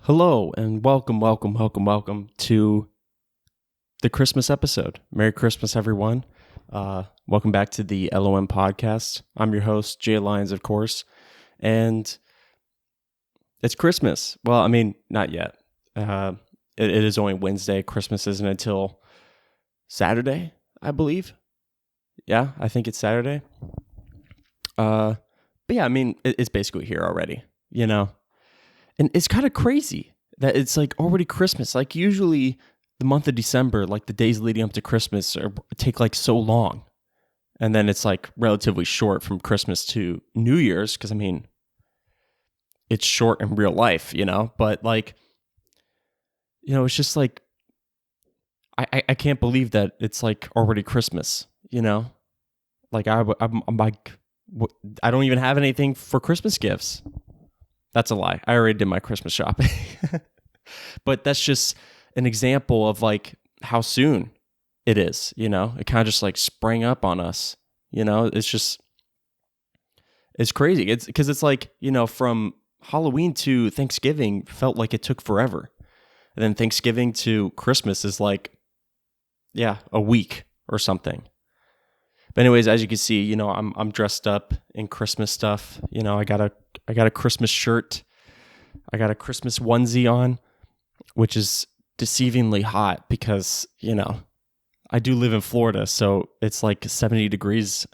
Hello and welcome to the Christmas episode. Merry Christmas, everyone. Welcome back to the LOM podcast. I'm your host, Jay Lyons, of course, and it's Christmas. Well, I mean, not yet. It is only Wednesday. Christmas isn't until Saturday, I believe. Yeah, I think it's Saturday. But yeah, I mean, it's basically here already, you know? And it's kind of crazy that it's like already Christmas. Like usually the month of December, like the days leading up to Christmas take like so long. And then it's like relatively short from Christmas to New Year's. Cause I mean, it's short in real life, you know, but like, it's just like, I can't believe that it's like already Christmas, you know, like I'm like, I don't even have anything for Christmas gifts. That's a lie. I already did my Christmas shopping. But that's just an example of like how soon it is, you know? It kind of just like sprang up on us, you know? It's crazy. It's because it's like, from Halloween to Thanksgiving felt like it took forever. And then Thanksgiving to Christmas is like, a week or something. But anyways, as you can see, I'm dressed up in Christmas stuff. I got a Christmas shirt. I got a Christmas onesie on, which is deceivingly hot because, I do live in Florida, so it's like 70 degrees.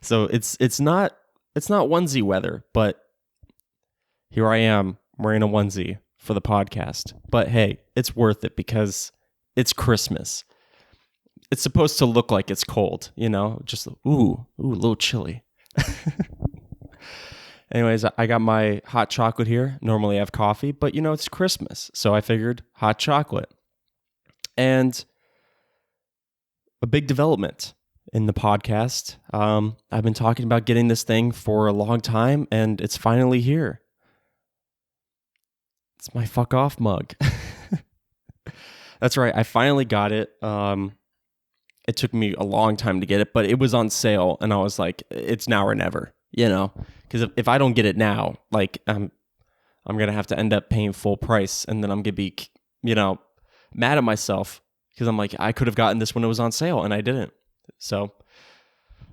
So it's not onesie weather, but here I am wearing a onesie for the podcast. But hey, it's worth it because it's Christmas. It's supposed to look like it's cold, just a little chilly. Anyways, I got my hot chocolate here. Normally I have coffee, but it's Christmas. So I figured hot chocolate. And a big development in the podcast. I've been talking about getting this thing for a long time and it's finally here. It's my fuck off mug. That's right. I finally got it. It took me a long time to get it, but it was on sale and I was like, it's now or never, because if I don't get it now, like I'm going to have to end up paying full price and then I'm going to be, mad at myself because I'm like, I could have gotten this when it was on sale and I didn't. So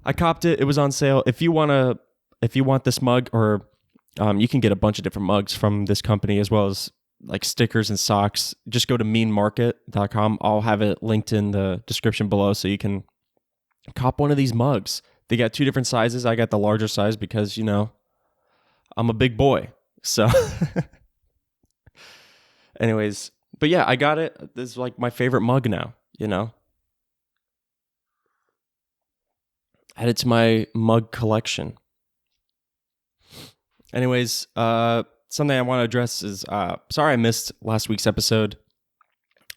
I copped it. It was on sale. If you want this mug or you can get a bunch of different mugs from this company as well as like stickers and socks, just go to meanmarket.com. I'll have it linked in the description below so you can cop one of these mugs. They got two different sizes. I got the larger size because, I'm a big boy. So anyways, but yeah, I got it. This is like my favorite mug now, Add it to my mug collection. Anyways, something I want to address is, sorry I missed last week's episode.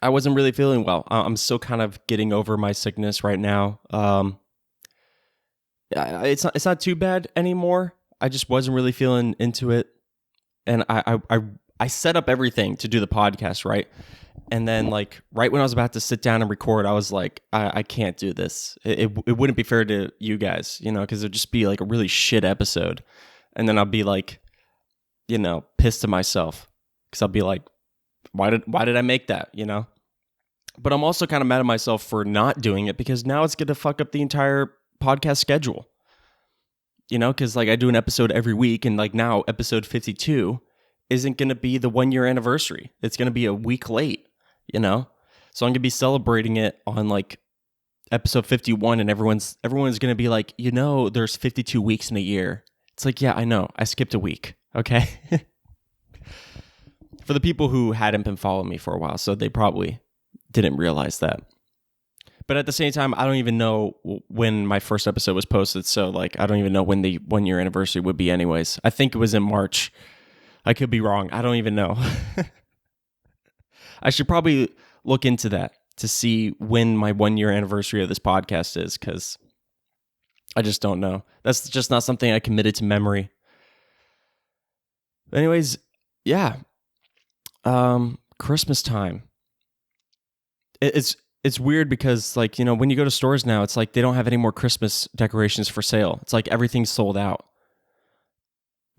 I wasn't really feeling well. I'm still kind of getting over my sickness right now. It's not too bad anymore. I just wasn't really feeling into it. And I set up everything to do the podcast, right? And then like right when I was about to sit down and record, I was like, I can't do this. It wouldn't be fair to you guys, because it'd just be like a really shit episode. And then I'll be like, pissed at myself because I'll be like, why did I make that, But I'm also kind of mad at myself for not doing it because now it's going to fuck up the entire podcast schedule, because like I do an episode every week and like now episode 52 isn't going to be the 1 year anniversary. It's going to be a week late, So I'm going to be celebrating it on like episode 51 and everyone's going to be like, there's 52 weeks in a year. It's like, yeah, I know. I skipped a week. Okay. For the people who hadn't been following me for a while, so they probably didn't realize that. But at the same time, I don't even know when my first episode was posted. So like, I don't even know when the 1 year anniversary would be anyways. I think it was in March. I could be wrong. I don't even know. I should probably look into that to see when my 1 year anniversary of this podcast is, because I just don't know. That's just not something I committed to memory. Anyways, yeah. Christmas time. It's weird because like, when you go to stores now, it's like they don't have any more Christmas decorations for sale. It's like everything's sold out.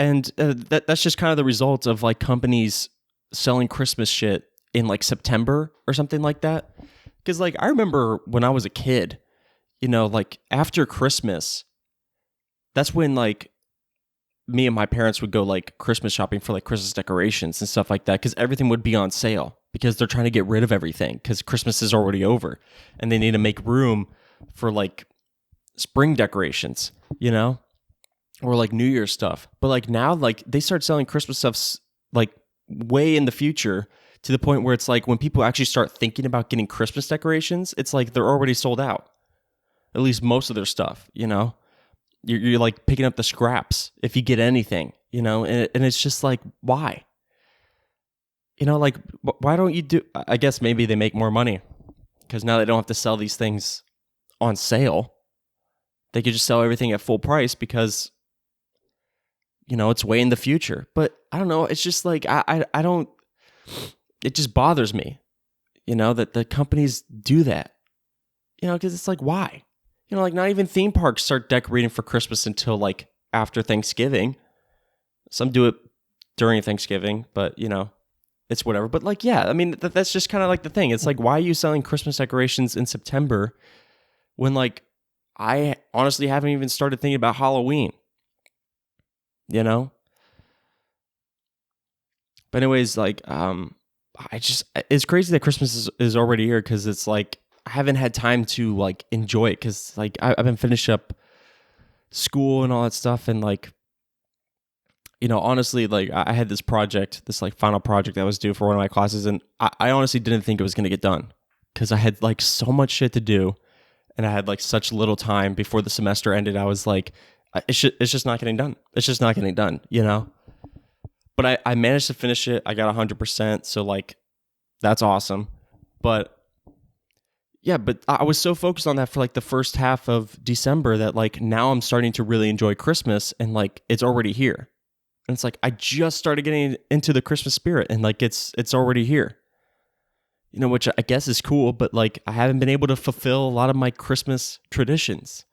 And that's just kind of the result of like companies selling Christmas shit in like September or something like that. Because like I remember when I was a kid, like after Christmas, that's when like me and my parents would go like Christmas shopping for like Christmas decorations and stuff like that, because everything would be on sale because they're trying to get rid of everything because Christmas is already over and they need to make room for like spring decorations, or like New Year's stuff. But like now, like they start selling Christmas stuff like way in the future, to the point where it's like when people actually start thinking about getting Christmas decorations, it's like they're already sold out. At least most of their stuff, You're like picking up the scraps if you get anything, and it's just like, why? Like, why don't you do? I guess maybe they make more money because now they don't have to sell these things on sale. They could just sell everything at full price because, it's way in the future. But I don't know. It's just like, I don't, it just bothers me, that the companies do that, because it's like, why? Like not even theme parks start decorating for Christmas until like after Thanksgiving. Some do it during Thanksgiving, but it's whatever. But like, yeah, I mean, that's just kind of like the thing. It's like, why are you selling Christmas decorations in September when like I honestly haven't even started thinking about Halloween, But anyways, like, it's crazy that Christmas is already here, because it's like, I haven't had time to like enjoy it because like I've been finished up school and all that stuff, and like honestly, like I had this like final project that was due for one of my classes, and I honestly didn't think it was gonna get done because I had like so much shit to do, and I had like such little time before the semester ended. I was like, it's just not getting done. It's just not getting done, But I managed to finish it. I got 100%, so like that's awesome, but. Yeah, but I was so focused on that for like the first half of December that like now I'm starting to really enjoy Christmas, and like it's already here. And it's like I just started getting into the Christmas spirit, and like it's already here. Which I guess is cool, but like I haven't been able to fulfill a lot of my Christmas traditions.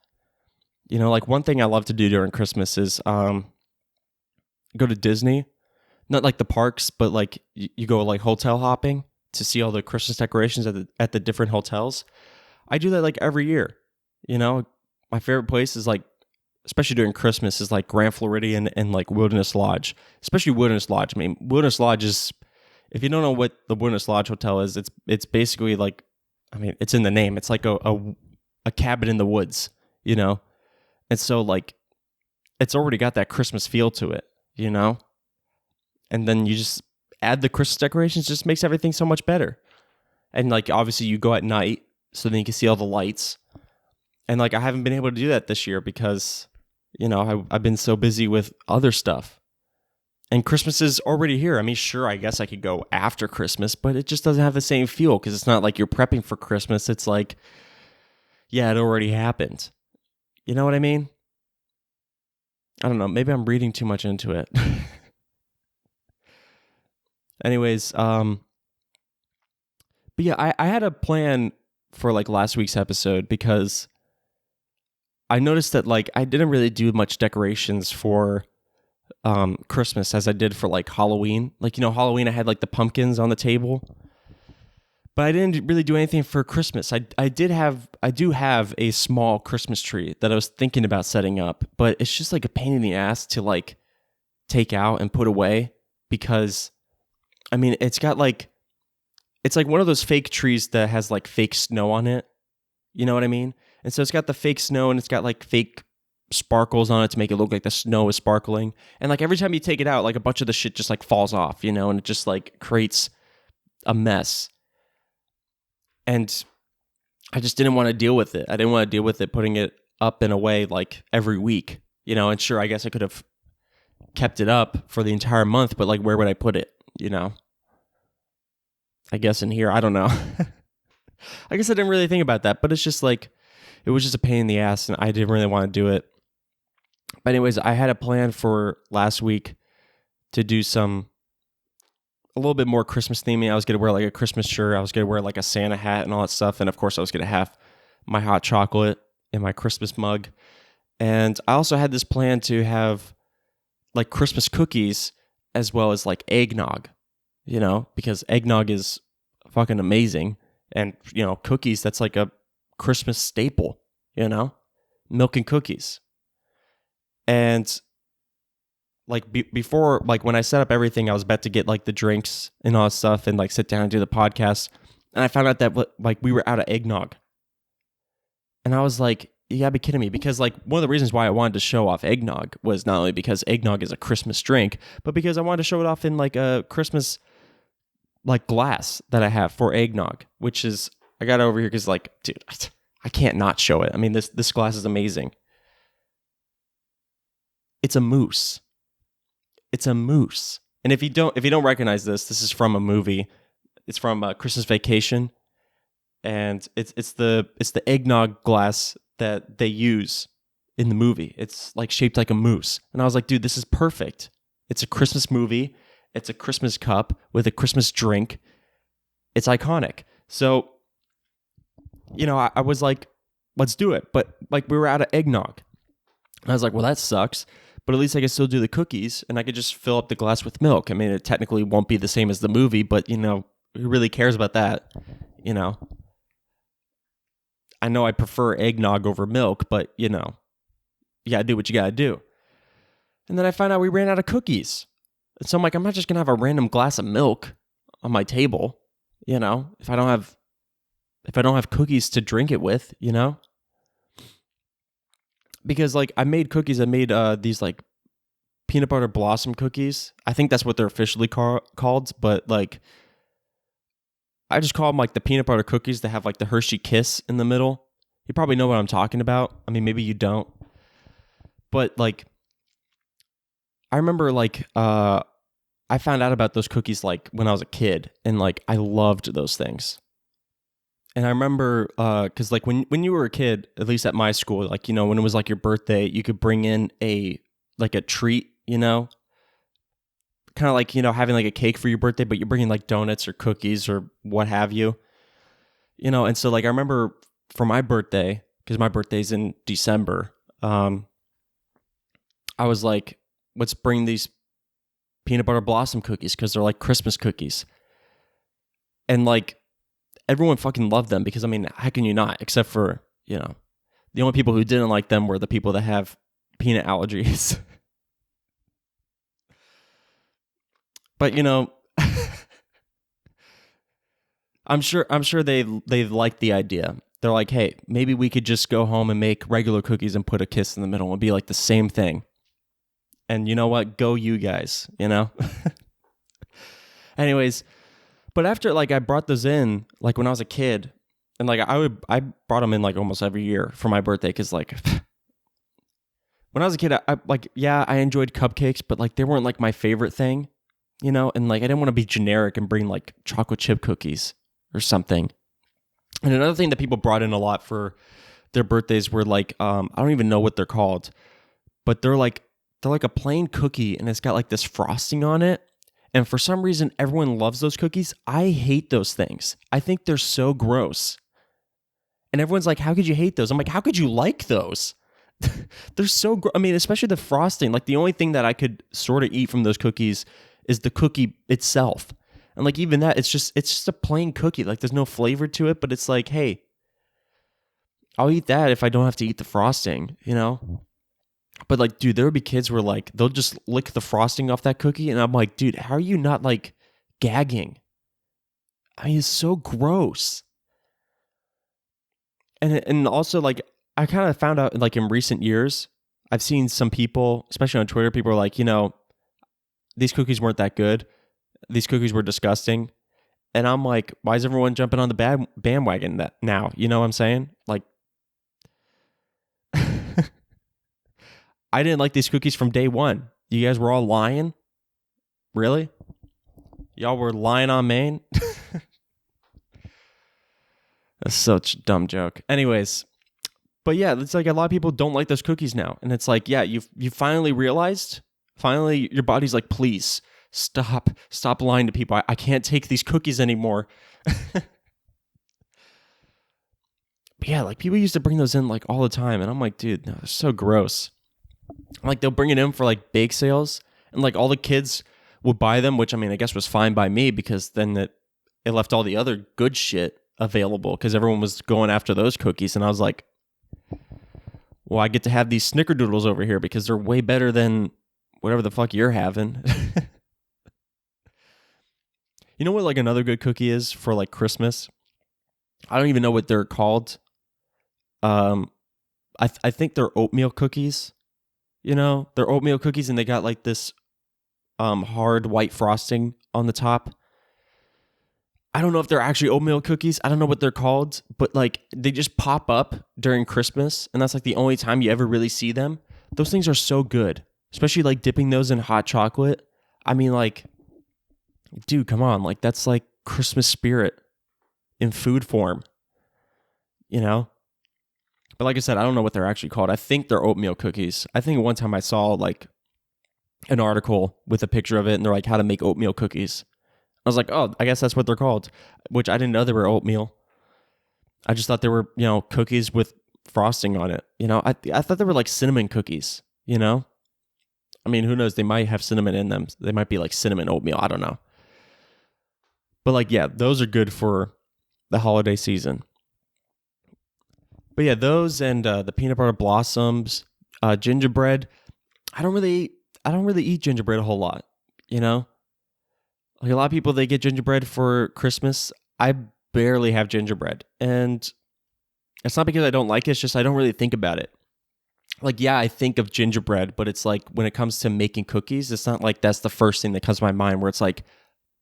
Like one thing I love to do during Christmas is go to Disney. Not like the parks, but like you go like hotel hopping to see all the Christmas decorations at the different hotels. I do that like every year. My favorite place is like, especially during Christmas, is like Grand Floridian and like Wilderness Lodge, especially Wilderness Lodge. I mean, Wilderness Lodge is, if you don't know what the Wilderness Lodge Hotel is, it's basically like, I mean, it's in the name. It's like a cabin in the woods, And so like, it's already got that Christmas feel to it, And then you just add the Christmas decorations, just makes everything so much better. And like, obviously you go at night so then you can see all the lights. And like, I haven't been able to do that this year because, I've been so busy with other stuff. And Christmas is already here. I mean, sure, I guess I could go after Christmas, but it just doesn't have the same feel because it's not like you're prepping for Christmas. It's like, yeah, it already happened. You know what I mean? I don't know. Maybe I'm reading too much into it. Anyways, but yeah, I had a plan for like last week's episode because I noticed that like I didn't really do much decorations for Christmas as I did for like Halloween. Like, Halloween I had like the pumpkins on the table, but I didn't really do anything for Christmas. I do have a small Christmas tree that I was thinking about setting up, but it's just like a pain in the ass to like take out and put away because I mean, it's like one of those fake trees that has like fake snow on it. You know what I mean? And so it's got the fake snow and it's got like fake sparkles on it to make it look like the snow is sparkling. And like every time you take it out, like a bunch of the shit just like falls off, and it just like creates a mess. And I just didn't want to deal with it. I didn't want to deal with it putting it up in a way like every week, and sure, I guess I could have kept it up for the entire month, but like where would I put it? I guess in here, I don't know. I guess I didn't really think about that, but it's just like, it was just a pain in the ass and I didn't really want to do it. But anyways, I had a plan for last week to do a little bit more Christmas theming. I was going to wear like a Christmas shirt. I was going to wear like a Santa hat and all that stuff. And of course I was going to have my hot chocolate in my Christmas mug. And I also had this plan to have like Christmas cookies as well as like eggnog, because eggnog is fucking amazing. And, cookies, that's like a Christmas staple, milk and cookies. And like before, like when I set up everything, I was about to get like the drinks and all that stuff and like sit down and do the podcast. And I found out that like we were out of eggnog. And I was like, you gotta be kidding me. Because like one of the reasons why I wanted to show off eggnog was not only because eggnog is a Christmas drink, but because I wanted to show it off in like a Christmas like glass that I have for eggnog, which is, I got it over here because like, dude, I can't not show it. I mean, this glass is amazing. It's a moose. It's a moose. And if you don't recognize this is from a movie. It's from Christmas Vacation. And it's the eggnog glass that they use in the movie. It's like shaped like a moose. And I was like, dude, this is perfect. It's a Christmas movie. It's a Christmas cup with a Christmas drink. It's iconic. So, I was like, let's do it. But like we were out of eggnog. And I was like, well, that sucks. But at least I can still do the cookies and I could just fill up the glass with milk. I mean, it technically won't be the same as the movie, but who really cares about that? I know I prefer eggnog over milk, but you gotta do what you gotta do. And then I found out we ran out of cookies. And so I'm like, I'm not just gonna have a random glass of milk on my table, if I don't have cookies to drink it with, Because like I made cookies, I made these like peanut butter blossom cookies. I think that's what they're officially called, but like I just call them like the peanut butter cookies that have like the Hershey Kiss in the middle. You probably know what I'm talking about. I mean, maybe you don't. But like I remember like I found out about those cookies like when I was a kid and like I loved those things. And I remember, because like when you were a kid, at least at my school, like, when it was like your birthday, you could bring in a treat, kind of like, having like a cake for your birthday, but you're bringing like donuts or cookies or what have you, and so like I remember for my birthday, because my birthday's in December, I was like, let's bring these peanut butter blossom cookies because they're like Christmas cookies. And like, everyone fucking loved them because, I mean, how can you not? Except for, the only people who didn't like them were the people that have peanut allergies. But, I'm sure they liked the idea. They're like, hey, maybe we could just go home and make regular cookies and put a kiss in the middle and be like the same thing. And you know what? Go you guys, Anyways, but after like I brought those in like when I was a kid, and like I brought them in like almost every year for my birthday because like when I was a kid, I like I enjoyed cupcakes, but like they weren't like my favorite thing, and like I didn't want to be generic and bring like chocolate chip cookies or something. And another thing that people brought in a lot for their birthdays were like I don't even know what they're called, but they're like a plain cookie and it's got like this frosting on it. And for some reason, everyone loves those cookies. I hate those things. I think they're so gross. And everyone's like, how could you hate those? I'm like, how could you like those? They're so I mean, especially the frosting. Like the only thing that I could sort of eat from those cookies is the cookie itself. And like even that, it's just a plain cookie. Like there's no flavor to it, but it's like, hey, I'll eat that if I don't have to eat the frosting, But like, dude, there would be kids where like they'll just lick the frosting off that cookie, and I'm like, dude, how are you not like gagging? I mean, it's so gross. And also like I kind of found out like in recent years, I've seen some people, especially on Twitter, people are like, these cookies weren't that good. These cookies were disgusting. And I'm like, why is everyone jumping on the bandwagon that now? You know what I'm saying? Like, I didn't like these cookies from day one. You guys were all lying? Really? Y'all were lying on Maine? That's such a dumb joke. Anyways, but yeah, it's like a lot of people don't like those cookies now. And it's like, yeah, you finally realized, your body's like, please stop lying to people. I can't take these cookies anymore. But yeah, like people used to bring those in like all the time. And I'm like, dude, no, they're so gross. Like they'll bring it in for like bake sales, and like all the kids would buy them, which I mean, I guess was fine by me because then it left all the other good shit available because everyone was going after those cookies. And I was like, well, I get to have these snickerdoodles over here because they're way better than whatever the fuck you're having. You know what, like, another good cookie is for, like, Christmas? I don't even know what they're called. I think they're oatmeal cookies. You know, they're oatmeal cookies, and they got, like, this hard white frosting on the top. I don't know if they're actually oatmeal cookies. I don't know what they're called, but, like, they just pop up during Christmas, and that's, like, the only time you ever really see them. Those things are so good, especially, like, dipping those in hot chocolate. I mean, like, dude, come on. Like, that's like Christmas spirit in food form, you know? But like I said, I don't know what they're actually called. I think they're oatmeal cookies. I think one time I saw like an article with a picture of it and they're like, how to make oatmeal cookies. I was like, oh, I guess that's what they're called, which I didn't know they were oatmeal. I just thought they were, you know, cookies with frosting on it. You know, I thought they were like cinnamon cookies, you know? I mean, who knows? They might have cinnamon in them. They might be like cinnamon oatmeal. I don't know. But like, yeah, those are good for the holiday season. But yeah, those and the peanut butter blossoms, gingerbread. I don't really eat gingerbread a whole lot, you know? Like a lot of people, they get gingerbread for Christmas. I barely have gingerbread. And it's not because I don't like it, it's just I don't really think about it. Like, yeah, I think of gingerbread, but it's like when it comes to making cookies, it's not like that's the first thing that comes to my mind where it's like,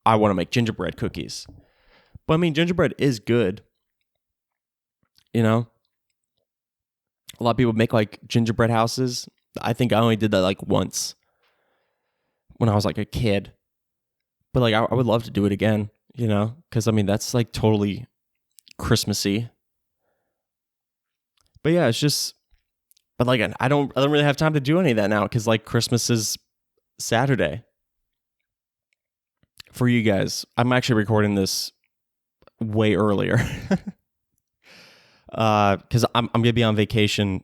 I want to make gingerbread cookies. But I mean, gingerbread is good. You know? A lot of people make like gingerbread houses. I think I only did that like once when I was like a kid. But like, I would love to do it again, you know? Because I mean, that's like totally Christmassy. But yeah, it's just, but like, I don't really have time to do any of that now because like Christmas is Saturday. For you guys, I'm actually recording this way earlier because I'm gonna be on vacation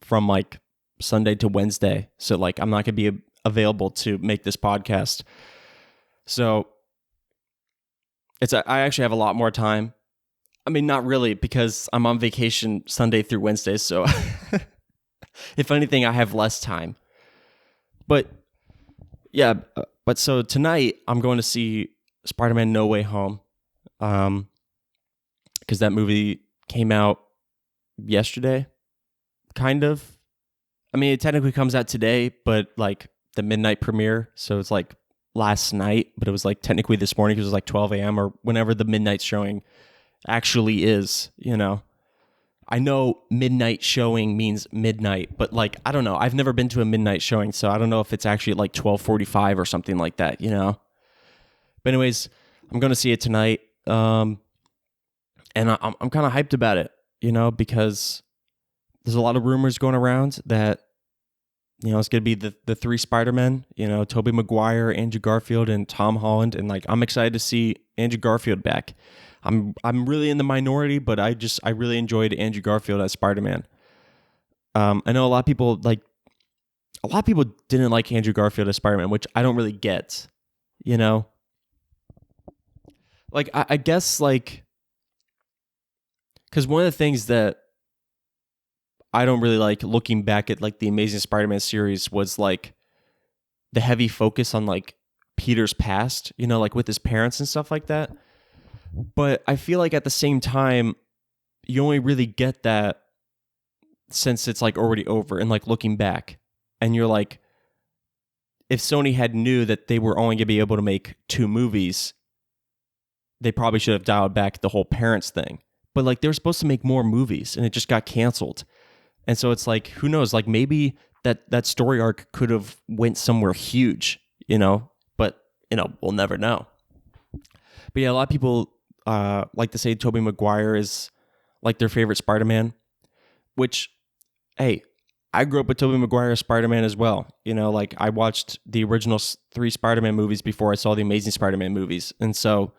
from like Sunday to Wednesday, so like I'm not gonna be available to make this podcast. So I actually have a lot more time. I mean, not really because I'm on vacation Sunday through Wednesday, so if anything, I have less time. But yeah. But so tonight, I'm going to see Spider-Man No Way Home because that movie came out yesterday, kind of. I mean, it technically comes out today, but like the midnight premiere, so it's like last night, but it was like technically this morning because it was like 12 a.m. or whenever the midnight showing actually is, you know. I know midnight showing means midnight, but like, I don't know. I've never been to a midnight showing, so I don't know if it's actually like 12:45 or something like that, you know? But anyways, I'm going to see it tonight. And I'm kind of hyped about it, you know, because there's a lot of rumors going around that, you know, it's going to be the three Spidermen, you know, Tobey Maguire, Andrew Garfield, and Tom Holland. And like, I'm excited to see Andrew Garfield back. I'm really in the minority, but I really enjoyed Andrew Garfield as Spider-Man. I know a lot of people didn't like Andrew Garfield as Spider-Man, which I don't really get, you know? Like, I guess, like, because one of the things that I don't really like looking back at, like, the Amazing Spider-Man series was, like, the heavy focus on, like, Peter's past, you know, like, with his parents and stuff like that. But I feel like at the same time, you only really get that since it's like already over and like looking back. And you're like, if Sony had knew that they were only going to be able to make 2 movies, they probably should have dialed back the whole parents thing. But like they were supposed to make more movies and it just got canceled. And so it's like, who knows? Like maybe that story arc could have went somewhere huge, you know? But, you know, we'll never know. But yeah, a lot of people like to say Tobey Maguire is like their favorite Spider-Man, which, hey, I grew up with Tobey Maguire as Spider-Man as well. You know, like I watched the original 3 Spider-Man movies before I saw the Amazing Spider-Man movies. And so,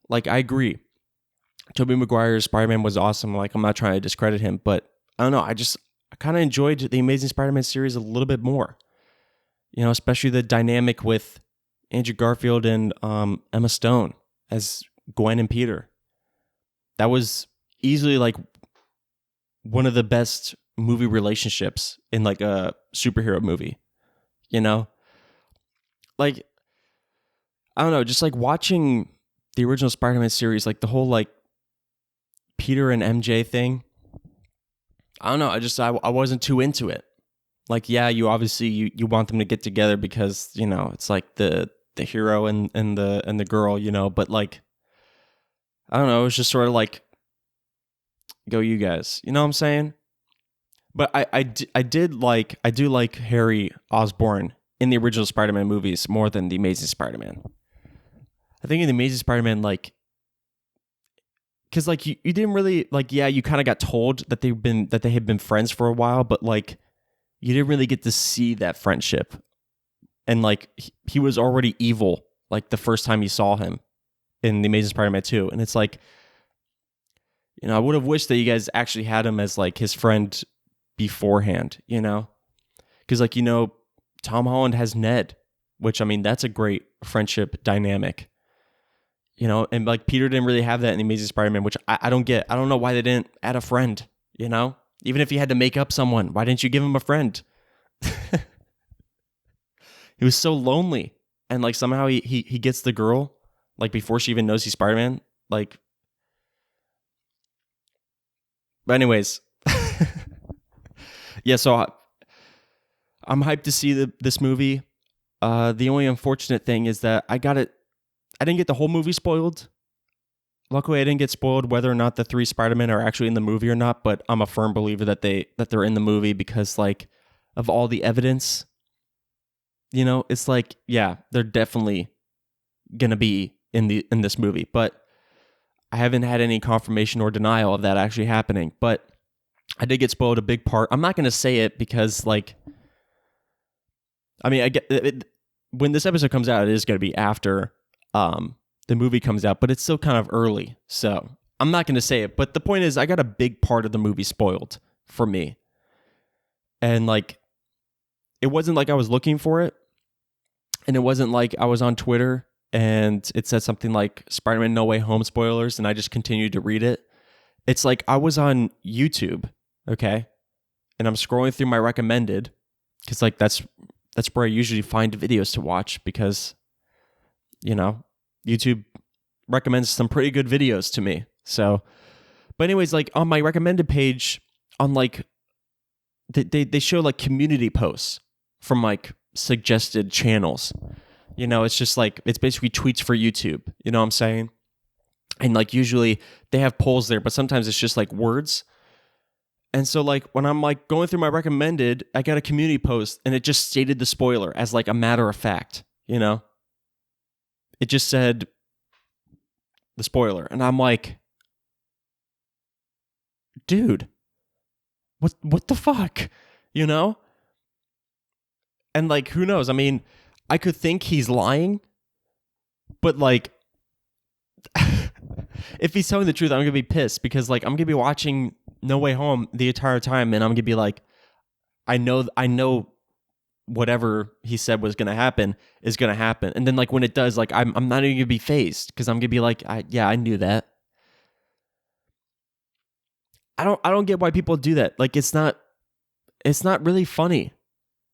like, I agree. Tobey Maguire's Spider-Man was awesome. Like, I'm not trying to discredit him, but I don't know. I kind of enjoyed the Amazing Spider-Man series a little bit more. You know, especially the dynamic with Andrew Garfield and Emma Stone as Gwen and Peter. That was easily like one of the best movie relationships in like a superhero movie, you know? Like, I don't know, just like watching the original Spider-Man series, like the whole like Peter and MJ thing. I don't know, I wasn't too into it. Like, yeah, you obviously you want them to get together because, you know, it's like the hero and the girl, you know, but like I don't know, it was just sort of like go you guys. You know what I'm saying? But I do like Harry Osborn in the original Spider-Man movies more than the Amazing Spider-Man. I think in the Amazing Spider-Man, like, because like you didn't really like, yeah, you kind of got told that they had been friends for a while, but like you didn't really get to see that friendship, and like he was already evil like the first time you saw him in the Amazing Spider-Man 2, and it's like, you know, I would have wished that you guys actually had him as like his friend beforehand, you know, because like, you know, Tom Holland has Ned, which I mean that's a great friendship dynamic. You know, and like Peter didn't really have that in the Amazing Spider-Man, which I don't get. I don't know why they didn't add a friend, you know? Even if he had to make up someone, why didn't you give him a friend? He was so lonely. And like somehow he gets the girl, like before she even knows he's Spider-Man. Like, but anyways. Yeah, so I'm hyped to see this movie. The only unfortunate thing is that I didn't get the whole movie spoiled. Luckily, I didn't get spoiled whether or not the three Spider-Men are actually in the movie or not, but I'm a firm believer that they're in the movie because like of all the evidence, you know, it's like, yeah, they're definitely gonna be in this movie. But I haven't had any confirmation or denial of that actually happening. But I did get spoiled a big part. I'm not gonna say it because like, I mean, I get it, when this episode comes out, it is gonna be after the movie comes out, but it's still kind of early, so I'm not going to say it. But the point is, I got a big part of the movie spoiled for me, and like, it wasn't like I was looking for it, and it wasn't like I was on Twitter and it said something like Spider-Man No Way Home spoilers, and I just continued to read it. It's like I was on YouTube, okay, and I'm scrolling through my recommended because like that's where I usually find videos to watch because, you know, YouTube recommends some pretty good videos to me. So, but anyways, like on my recommended page, on like they show like community posts from like suggested channels. You know, it's just like it's basically tweets for YouTube. You know what I'm saying? And like usually they have polls there, but sometimes it's just like words. And so like when I'm like going through my recommended, I got a community post and it just stated the spoiler as like a matter of fact. You know, it just said the spoiler. And I'm like, dude, what the fuck? You know? And like, who knows? I mean, I could think he's lying, but like, if he's telling the truth, I'm gonna be pissed because like I'm gonna be watching No Way Home the entire time, and I'm gonna be like, I know whatever he said was gonna happen is gonna happen, and then like when it does, like I'm not even gonna be phased because I'm gonna be like, I knew that. I don't get why people do that. Like it's not really funny,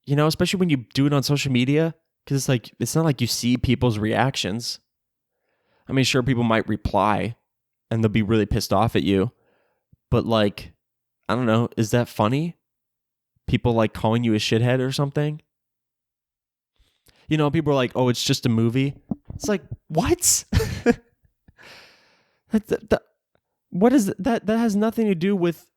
you know, especially when you do it on social media because it's like it's not like you see people's reactions. I mean, sure, people might reply and they'll be really pissed off at you, but like, I don't know, is that funny? People like calling you a shithead or something? You know, people are like, "Oh, it's just a movie." It's like, what? What is that? That has nothing to do with.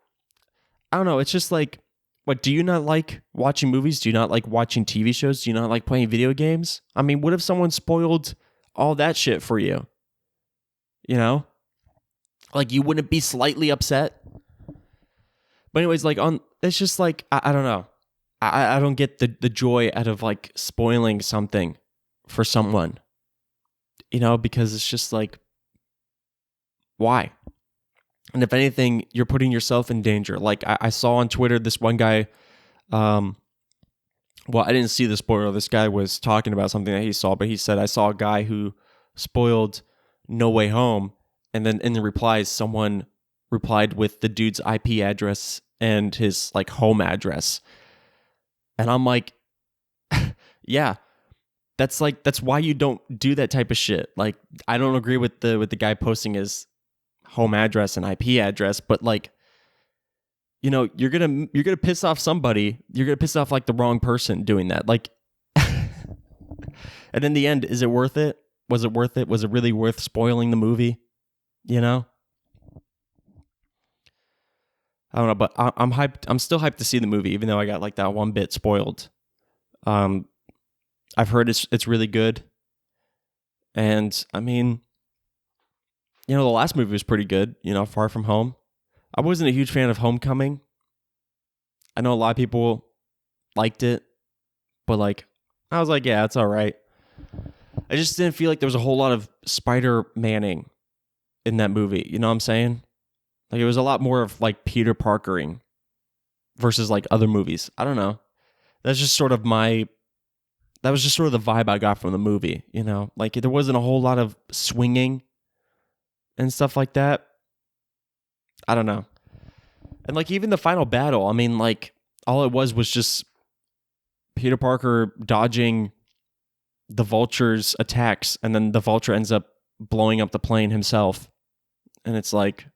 I don't know. It's just like, what? Do you not like watching movies? Do you not like watching TV shows? Do you not like playing video games? I mean, what if someone spoiled all that shit for you? You know, like you wouldn't be slightly upset. But anyways, like it's just like I don't know. I don't get the joy out of like spoiling something for someone. You know, because it's just like, why? And if anything, you're putting yourself in danger. Like I saw on Twitter this one guy well, I didn't see the spoiler. This guy was talking about something that he saw, but he said, I saw a guy who spoiled No Way Home. And then in the replies, someone replied with the dude's IP address and his like home address. And I'm like, yeah, that's why you don't do that type of shit. Like, I don't agree with the guy posting his home address and IP address, but like, you know, you're gonna piss off somebody. You're gonna piss off like the wrong person doing that. Like, and in the end, is it worth it? Was it worth it? Was it really worth spoiling the movie? You know, I don't know, but I'm hyped. I'm still hyped to see the movie, even though I got like that one bit spoiled. I've heard it's really good, and I mean, you know, the last movie was pretty good. You know, Far From Home. I wasn't a huge fan of Homecoming. I know a lot of people liked it, but like, I was like, yeah, it's all right. I just didn't feel like there was a whole lot of Spider-Manning in that movie. You know what I'm saying? Like, it was a lot more of like Peter Parkering versus like other movies. I don't know. That was just sort of the vibe I got from the movie. You know, like there wasn't a whole lot of swinging and stuff like that. I don't know. And like even the final battle, I mean, like all it was just Peter Parker dodging the Vulture's attacks, and then the Vulture ends up blowing up the plane himself. And it's like,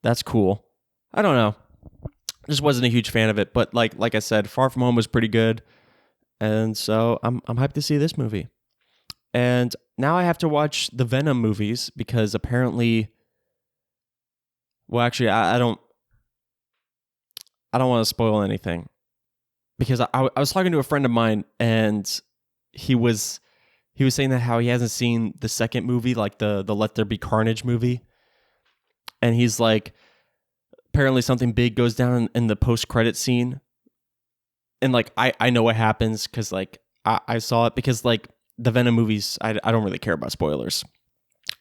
that's cool. I don't know. Just wasn't a huge fan of it, but like I said, Far From Home was pretty good, and so I'm hyped to see this movie. And now I have to watch the Venom movies because apparently, well, actually, I don't want to spoil anything because I was talking to a friend of mine, and he was saying that how he hasn't seen the second movie, like the Let There Be Carnage movie, and he's like, apparently something big goes down in the post-credit scene, and like I know what happens because like I saw it, because like the Venom movies, I don't really care about spoilers.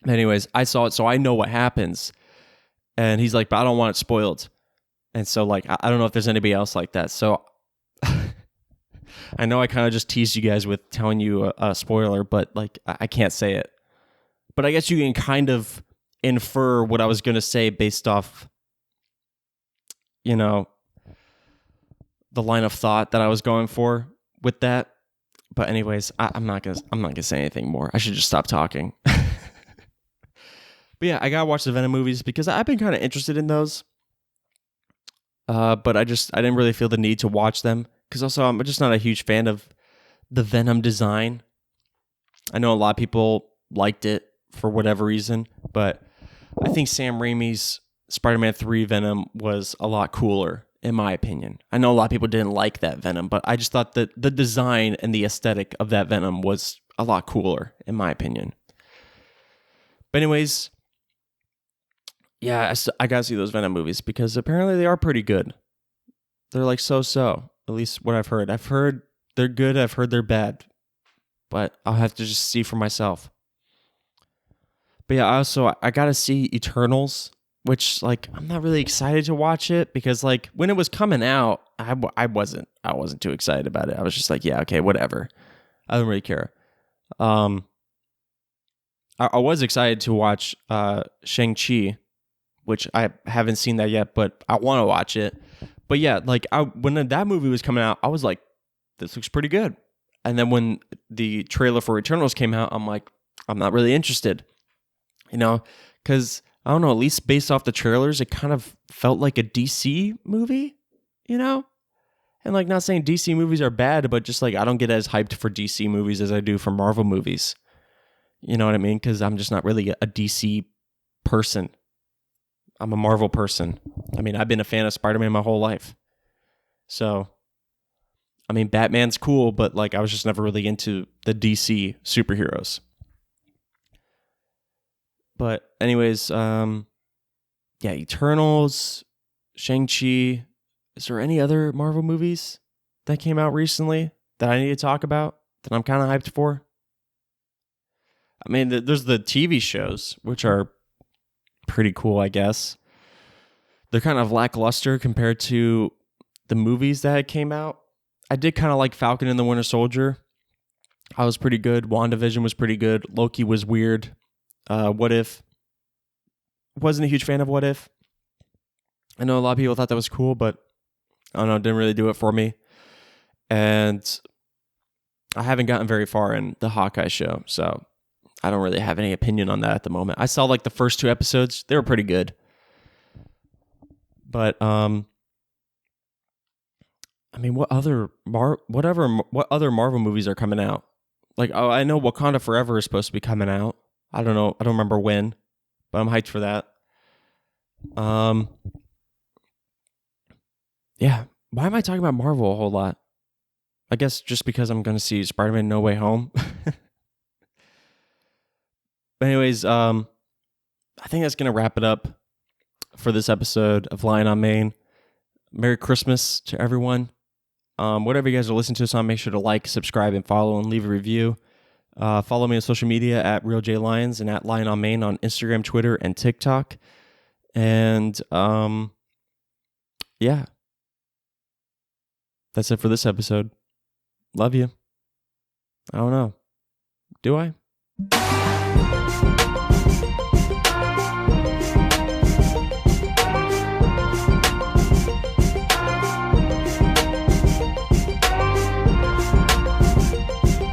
Anyways, I saw it, so I know what happens. And he's like, but I don't want it spoiled. And so, like, I don't know if there's anybody else like that. So I know I kind of just teased you guys with telling you a spoiler, but, like, I can't say it. But I guess you can kind of infer what I was going to say based off, you know, the line of thought that I was going for with that. But anyways, I'm not gonna say anything more. I should just stop talking. But yeah, I gotta watch the Venom movies because I've been kind of interested in those. But I didn't really feel the need to watch them because also I'm just not a huge fan of the Venom design. I know a lot of people liked it for whatever reason, but I think Sam Raimi's Spider-Man 3 Venom was a lot cooler, in my opinion. I know a lot of people didn't like that Venom, but I just thought that the design and the aesthetic of that Venom was a lot cooler, in my opinion. But anyways, yeah, I gotta see those Venom movies because apparently they are pretty good. They're like so-so, at least what I've heard. I've heard they're good, I've heard they're bad, but I'll have to just see for myself. But yeah, I gotta see Eternals, which like I'm not really excited to watch it because like when it was coming out, I wasn't too excited about it. I was just like, yeah, okay, whatever. I don't really care. I was excited to watch Shang-Chi, which I haven't seen that yet, but I want to watch it. But yeah, like when that movie was coming out, I was like, this looks pretty good. And then when the trailer for Eternals came out, I'm like, I'm not really interested. You know, because I don't know, at least based off the trailers, it kind of felt like a DC movie, you know? And like, not saying DC movies are bad, but just like, I don't get as hyped for DC movies as I do for Marvel movies. You know what I mean? Because I'm just not really a DC person. I'm a Marvel person. I mean, I've been a fan of Spider-Man my whole life. So, I mean, Batman's cool, but like, I was just never really into the DC superheroes. But anyways, yeah, Eternals, Shang-Chi. Is there any other Marvel movies that came out recently that I need to talk about that I'm kind of hyped for? I mean, there's the TV shows, which are pretty cool, I guess. They're kind of lackluster compared to the movies that came out. I did kind of like Falcon and the Winter Soldier. I was pretty good. WandaVision was pretty good. Loki was weird. What If? Wasn't a huge fan of What If. I know a lot of people thought that was cool, but I don't know, it didn't really do it for me. And I haven't gotten very far in the Hawkeye show, so I don't really have any opinion on that at the moment. I saw like the first 2 episodes. They were pretty good. But I mean, what other Marvel movies are coming out? Like, oh, I know Wakanda Forever is supposed to be coming out. I don't know. I don't remember when, but I'm hyped for that. Yeah. Why am I talking about Marvel a whole lot? I guess just because I'm going to see Spider-Man No Way Home. But anyways, I think that's going to wrap it up for this episode of Lying on Main. Merry Christmas to everyone. Whatever you guys are listening to this on, make sure to like, subscribe, and follow, and leave a review. Follow me on social media at RealJLions and at Lying on Main on Instagram, Twitter, and TikTok. And yeah, that's it for this episode. Love you. I don't know. Do I?